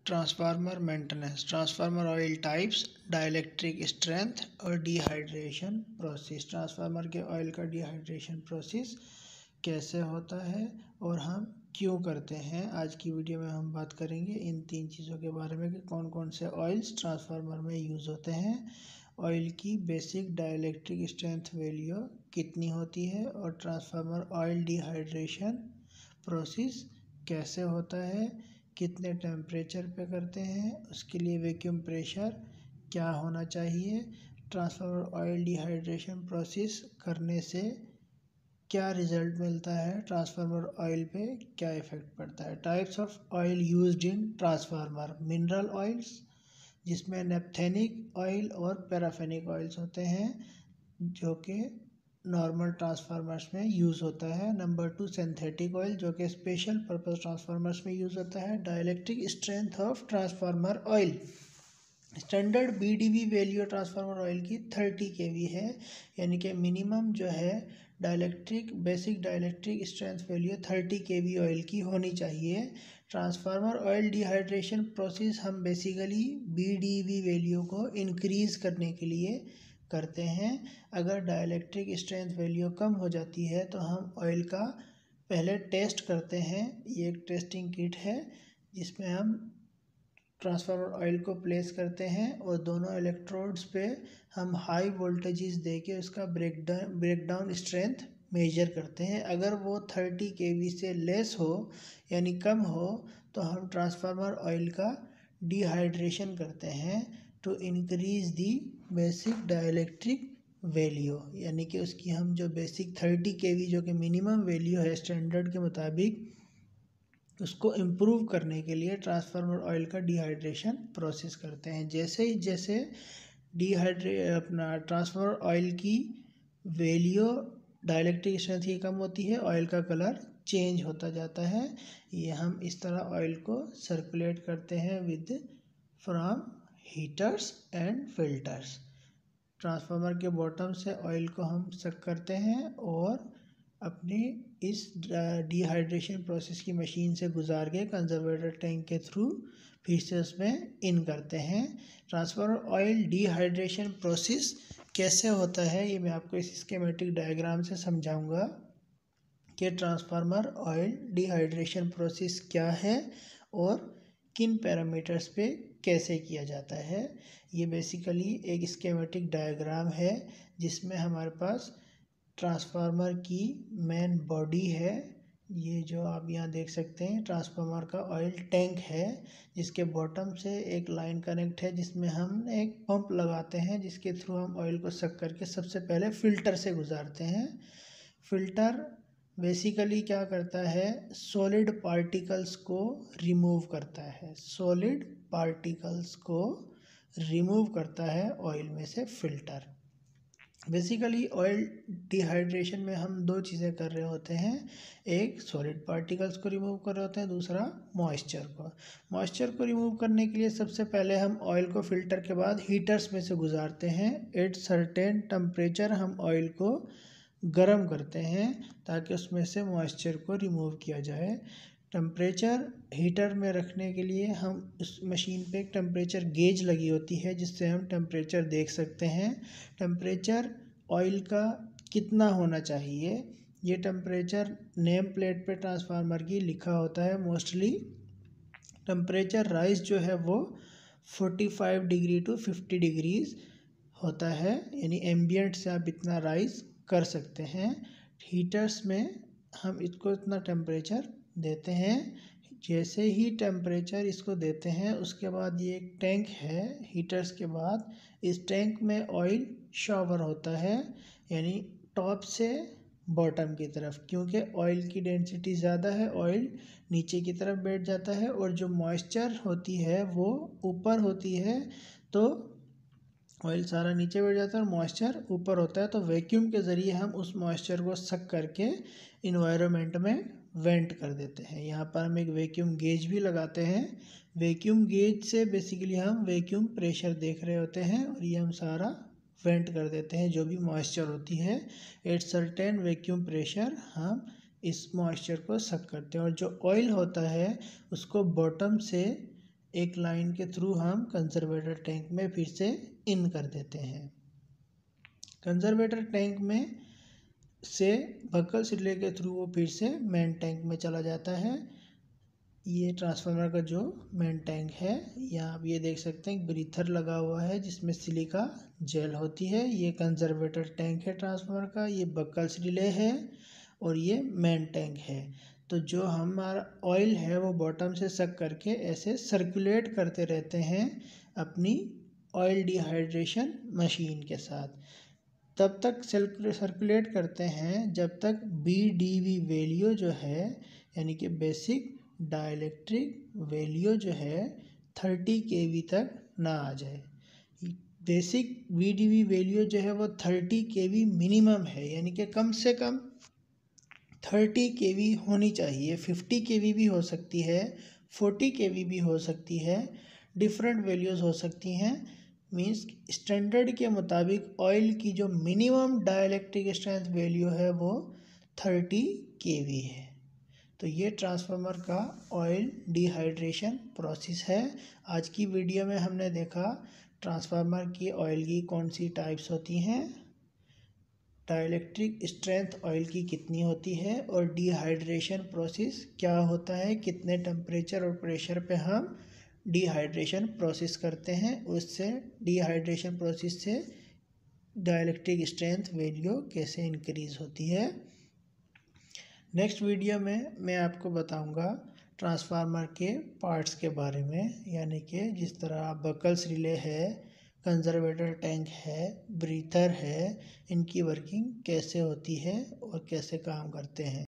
Transformer maintenance, transformer oil types, dielectric strength और dehydration process. Transformer के oil का dehydration process कैसे होता है और हम क्यों करते हैं, आज की वीडियो में हम बात करेंगे इन तीन चीज़ों के बारे में कि कौन कौन से ऑयल्स ट्रांसफार्मर में यूज़ होते हैं, ऑयल की बेसिक डाइलेक्ट्रिक स्ट्रेंथ वैल्यू कितनी होती है और ट्रांसफार्मर ऑयल डिहाइड्रेशन प्रोसेस कैसे होता है, कितने टेम्परेचर पे करते हैं, उसके लिए वैक्यूम प्रेशर क्या होना चाहिए, ट्रांसफार्मर ऑयल डिहाइड्रेशन प्रोसेस करने से क्या रिजल्ट मिलता है, ट्रांसफार्मर ऑयल पे क्या इफ़ेक्ट पड़ता है। Types of oil used in transformer, mineral oils जिसमें नेप्थेनिक ऑयल और पैराफेनिक ऑयल्स होते हैं जो कि नॉर्मल ट्रांसफार्मर्स में यूज़ होता है। नंबर 2 सिंथेटिक ऑयल जो कि स्पेशल पर्पस ट्रांसफार्मर्स में यूज़ होता है। Dielectric strength of transformer oil, standard BDV value transformer oil की 30 kV है, यानी कि मिनिमम जो है basic dielectric strength value 30 kV oil की होनी चाहिए। ट्रांसफार्मर ऑयल डिहाइड्रेशन प्रोसेस हम बेसिकली बीडीवी वैल्यू को इंक्रीज़ करने के लिए करते हैं। अगर डाइलेक्ट्रिक स्ट्रेंथ वैल्यू कम हो जाती है तो हम ऑयल का पहले टेस्ट करते हैं। ये एक टेस्टिंग किट है जिसमें हम ट्रांसफार्मर ऑयल को प्लेस करते हैं और दोनों इलेक्ट्रोड्स पे हम हाई वोल्टेजेस देके उसका ब्रेकडाउन स्ट्रेंथ मेजर करते हैं। अगर वो 30 kV से लेस हो यानी कम हो तो हम ट्रांसफार्मर ऑयल का डिहाइड्रेशन करते हैं to increase the basic dielectric value, यानी कि उसकी हम जो बेसिक 30 kV जो कि मिनिमम वैल्यू है स्टैंडर्ड के मुताबिक उसको इम्प्रूव करने के लिए ट्रांसफार्मर ऑयल का डिहाइड्रेशन प्रोसेस करते हैं। जैसे ट्रांसफार्मर ऑयल की वैल्यू डाइलेक्ट्रिक स्ट्रेंथ की कम होती है, ऑयल का कलर चेंज होता जाता है। ये हम इस तरह ऑयल को सर्कुलेट करते हैं with from heaters and filters. Transformer के बॉटम से ऑयल को हम सक करते हैं और अपने इस डिहाइड्रेशन प्रोसेस की मशीन से गुजार के कंजर्वेटर टैंक के थ्रू फिर से उसमें इन करते हैं। ट्रांसफार्मर ऑयल डिहाइड्रेशन प्रोसेस कैसे होता है ये मैं आपको इस स्कीमेटिक डायग्राम से समझाऊंगा कि ट्रांसफार्मर ऑयल डिहाइड्रेशन प्रोसेस क्या है और किन पैरामीटर्स पे कैसे किया जाता है। ये बेसिकली एक स्कीमेटिक डायग्राम है जिसमें हमारे पास ट्रांसफार्मर की मेन बॉडी है। ये जो आप यहाँ देख सकते हैं ट्रांसफार्मर का ऑयल टैंक है जिसके बॉटम से एक लाइन कनेक्ट है जिसमें हम एक पंप लगाते हैं जिसके थ्रू हम ऑयल को सक करके सबसे पहले फ़िल्टर से गुजारते हैं। फ़िल्टर बेसिकली क्या करता है, सॉलिड पार्टिकल्स को रिमूव करता है, सॉलिड पार्टिकल्स को रिमूव करता है ऑयल में से फ़िल्टर। बेसिकली ऑयल डिहाइड्रेशन में हम दो चीज़ें कर रहे होते हैं, एक सॉलिड पार्टिकल्स को रिमूव कर रहे होते हैं, दूसरा मॉइस्चर को रिमूव करने के लिए सबसे पहले हम ऑयल को फ़िल्टर के बाद हीटर्स में से गुजारते हैं। एट सर्टेन टेम्परेचर हम ऑयल को गर्म करते हैं ताकि उसमें से मॉइस्चर को रिमूव किया जाए। टेम्परेचर हीटर में रखने के लिए हम उस मशीन पे एक टेम्परेचर गेज लगी होती है जिससे हम टेम्परेचर देख सकते हैं। टेम्परेचर ऑयल का कितना होना चाहिए ये टेम्परेचर नेम प्लेट पे ट्रांसफार्मर की लिखा होता है। मोस्टली टेम्परेचर राइज जो है वो 45 डिग्री टू 50 डिग्रीज होता है, यानी एम्बियंट से आप इतना राइज कर सकते हैं। हीटर्स में हम इसको इतना टेम्परेचर देते हैं। जैसे ही टेम्परेचर इसको देते हैं उसके बाद ये एक टैंक है, हीटर्स के बाद इस टैंक में ऑयल शॉवर होता है, यानी टॉप से बॉटम की तरफ, क्योंकि ऑयल की डेंसिटी ज़्यादा है ऑयल नीचे की तरफ बैठ जाता है और जो मॉइस्चर होती है वो ऊपर होती है, तो ऑयल सारा नीचे बैठ जाता है और मॉइस्चर ऊपर होता है। तो वैक्यूम के ज़रिए हम उस मॉइस्चर को सक करके इन्वायरमेंट में वेंट कर देते हैं। यहाँ पर हम एक वैक्यूम गेज भी लगाते हैं। वैक्यूम गेज से बेसिकली हम वैक्यूम प्रेशर देख रहे होते हैं और ये हम सारा वेंट कर देते हैं जो भी मॉइस्चर होती है। एट सर्टेन वैक्यूम प्रेशर हम इस मॉइस्चर को सक करते हैं और जो ऑयल होता है उसको बॉटम से एक लाइन के थ्रू हम कंजर्वेटर टैंक में फिर से इन कर देते हैं। कंजर्वेटर टैंक में से बकल्स रिले के थ्रू वो फिर से मेन टैंक में चला जाता है। ये ट्रांसफार्मर का जो मेन टैंक है, यहाँ आप ये देख सकते हैं ब्रीथर लगा हुआ है जिसमें सिलिका जेल होती है। ये कंजर्वेटर टैंक है ट्रांसफार्मर का, ये बकल्स रिले है और ये मेन टैंक है। तो जो हमारा ऑयल है वो बॉटम से सक करके ऐसे सर्कुलेट करते रहते हैं अपनी ऑयल डिहाइड्रेशन मशीन के साथ। तब तक सर्कुलेट करते हैं जब तक BDV वैल्यू जो है, यानी कि बेसिक डाइलेक्ट्रिक वैल्यू जो है 30 kV तक ना आ जाए। बेसिक BDV वैल्यू जो है वो 30 kV मिनिमम है, यानी कि कम से कम 30 kV होनी चाहिए। 50 kV भी हो सकती है, 40 kV भी हो सकती है, डिफरेंट वैल्यूज़ हो सकती हैं। मीन्स स्टैंडर्ड के मुताबिक ऑयल की जो मिनिमम डाइलेक्ट्रिक स्ट्रेंथ वैल्यू है वो 30 kV है। तो ये ट्रांसफार्मर का ऑयल डिहाइड्रेशन प्रोसेस है। आज की वीडियो में हमने देखा ट्रांसफार्मर की ऑयल की कौन सी टाइप्स होती हैं, डाइलेक्ट्रिक स्ट्रेंथ ऑयल की कितनी होती है और डिहाइड्रेशन प्रोसेस क्या होता है, कितने टेम्परेचर और प्रेशर पे हम डिहाइड्रेशन प्रोसेस करते हैं, उससे डिहाइड्रेशन प्रोसेस से डाइलेक्ट्रिक स्ट्रेंथ वैल्यू कैसे इंक्रीज़ होती है। नेक्स्ट वीडियो में मैं आपको बताऊंगा ट्रांसफार्मर के पार्ट्स के बारे में, यानी कि जिस तरह बकल्स रिले है, कंजर्वेटर टैंक है, ब्रीथर है, इनकी वर्किंग कैसे होती है और कैसे काम करते हैं।